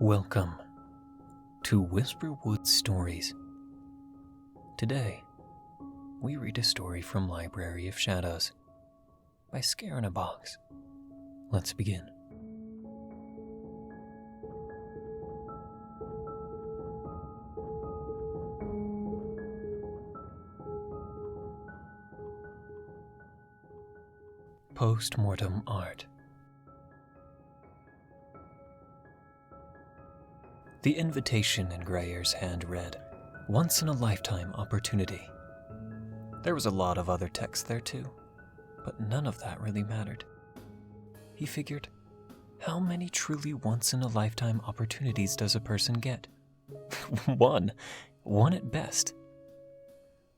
Welcome to Whisperwood Stories. Today, we read a story from Library of Shadows by Scare in a Box. Let's begin. Post-Mortem Art. The invitation in Grayer's hand read, "Once-in-a-lifetime opportunity." There was a lot of other text there too, but none of that really mattered. He figured, how many truly once-in-a-lifetime opportunities does a person get? One at best.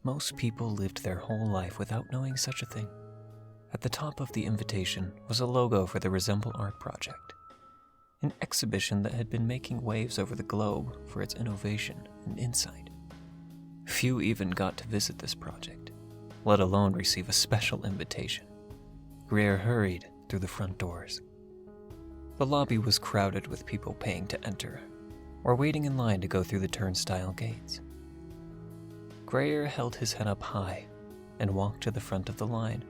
Most people lived their whole life without knowing such a thing. At the top of the invitation was a logo for the Resemble Art Project, an exhibition that had been making waves over the globe for its innovation and insight. Few even got to visit this project, let alone receive a special invitation. Greer hurried through the front doors. The lobby was crowded with people paying to enter, or waiting in line to go through the turnstile gates. Greer held his head up high and walked to the front of the line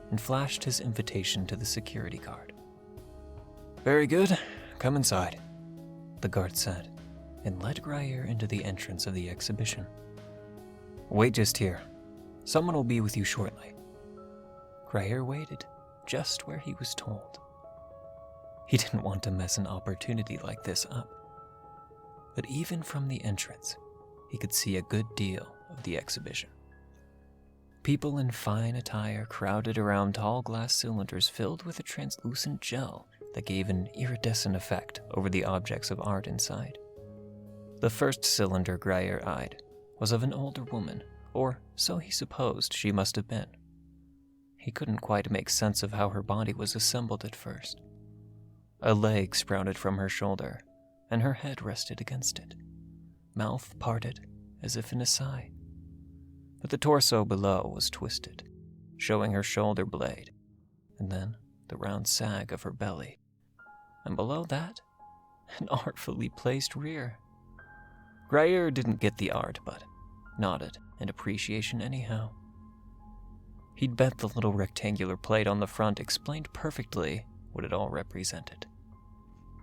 and flashed his invitation to the security guard. "Very good. Come inside," the guard said, and led Greer into the entrance of the exhibition. "Wait just here. Someone will be with you shortly." Greer waited just where he was told. He didn't want to mess an opportunity like this up. But even from the entrance, he could see a good deal of the exhibition. People in fine attire crowded around tall glass cylinders filled with a translucent gel that gave an iridescent effect over the objects of art inside. The first cylinder Greer eyed was of an older woman, or so he supposed she must have been. He couldn't quite make sense of how her body was assembled at first. A leg sprouted from her shoulder, and her head rested against it, mouth parted as if in a sigh. But the torso below was twisted, showing her shoulder blade, and then the round sag of her belly, and below that, an artfully placed rear. Greer didn't get the art, but nodded in appreciation anyhow. He'd bet the little rectangular plate on the front explained perfectly what it all represented.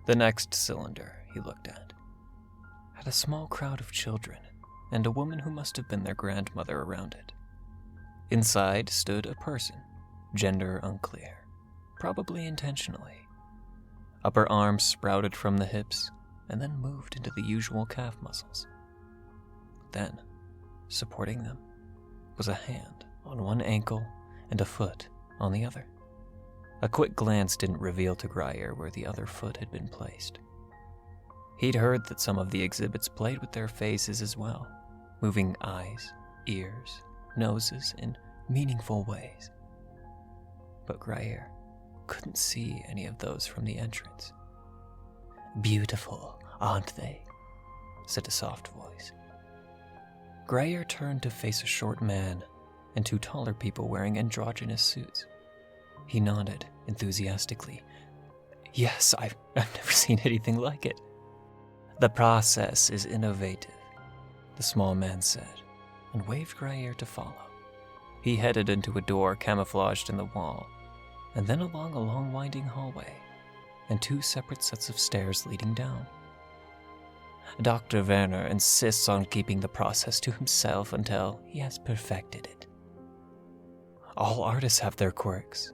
The next cylinder he looked at had a small crowd of children and a woman who must have been their grandmother around it. Inside stood a person, gender unclear, probably intentionally. Upper arms sprouted from the hips and then moved into the usual calf muscles. Then, supporting them, was a hand on one ankle and a foot on the other. A quick glance didn't reveal to Greer where the other foot had been placed. He'd heard that some of the exhibits played with their faces as well, moving eyes, ears, noses in meaningful ways. But Greer couldn't see any of those from the entrance. "Beautiful, aren't they?" said a soft voice. Greer turned to face a short man and two taller people wearing androgynous suits. He nodded enthusiastically. "Yes, I've never seen anything like it." "The process is innovative," the small man said, and waved Greer to follow. He headed into a door camouflaged in the wall, and then along a long winding hallway, and two separate sets of stairs leading down. "Dr. Werner insists on keeping the process to himself until he has perfected it." "All artists have their quirks,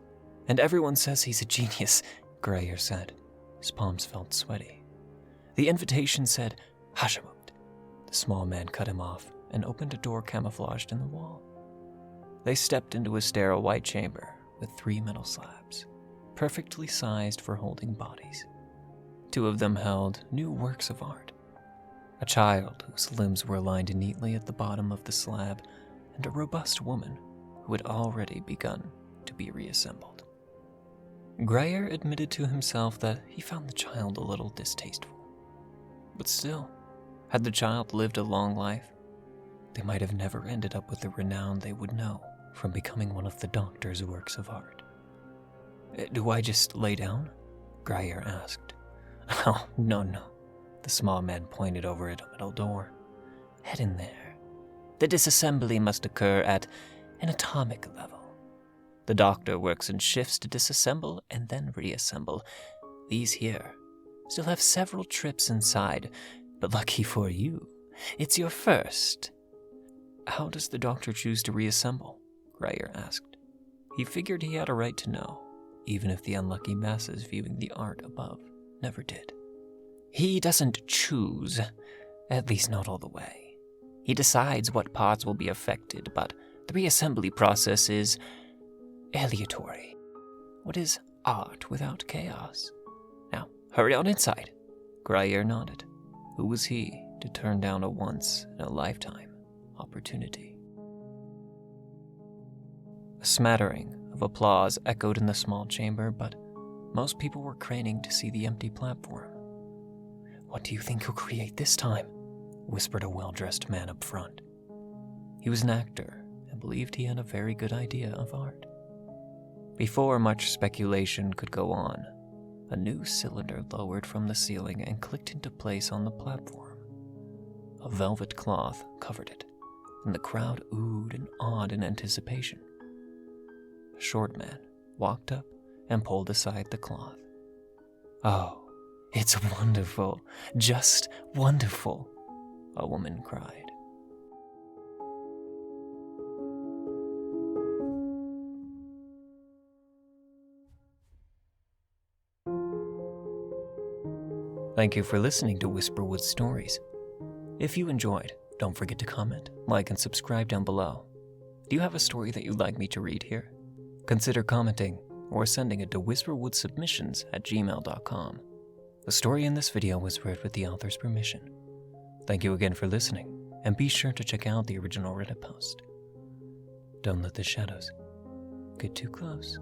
and everyone says he's a genius," Greer said. His palms felt sweaty. The invitation said, "Hashemut." The small man cut him off and opened a door camouflaged in the wall. They stepped into a sterile white chamber with 3 metal slabs, perfectly sized for holding bodies. 2 of them held new works of art. A child whose limbs were aligned neatly at the bottom of the slab, and a robust woman who had already begun to be reassembled. Greer admitted to himself that he found the child a little distasteful. But still, had the child lived a long life, they might have never ended up with the renown they would know from becoming one of the doctor's works of art. "Do I just lay down?" Greer asked. "Oh, no. The small man pointed over at a metal door. "Head in there. The disassembly must occur at an atomic level. The doctor works in shifts to disassemble and then reassemble. These here still have several trips inside, but lucky for you, it's your first." "How does the doctor choose to reassemble?" Grayer asked. He figured he had a right to know, even if the unlucky masses viewing the art above never did. "He doesn't choose, at least not all the way. He decides what parts will be affected, but the reassembly process is aleatory. What is art without chaos? Now, hurry on inside." Grayer nodded. Who was he to turn down a once-in-a-lifetime opportunity? A smattering of applause echoed in the small chamber, but most people were craning to see the empty platform. "What do you think he'll create this time?" whispered a well-dressed man up front. He was an actor and believed he had a very good idea of art. Before much speculation could go on, a new cylinder lowered from the ceiling and clicked into place on the platform. A velvet cloth covered it, and the crowd oohed and awed in anticipation. A short man walked up and pulled aside the cloth. "Oh, it's wonderful, just wonderful," a woman cried. Thank you for listening to Whisperwood Stories. If you enjoyed, don't forget to comment, like, and subscribe down below. Do you have a story that you'd like me to read here? Consider commenting or sending it to whisperwoodsubmissions@gmail.com. The story in this video was read with the author's permission. Thank you again for listening, and be sure to check out the original Reddit post. Don't let the shadows get too close.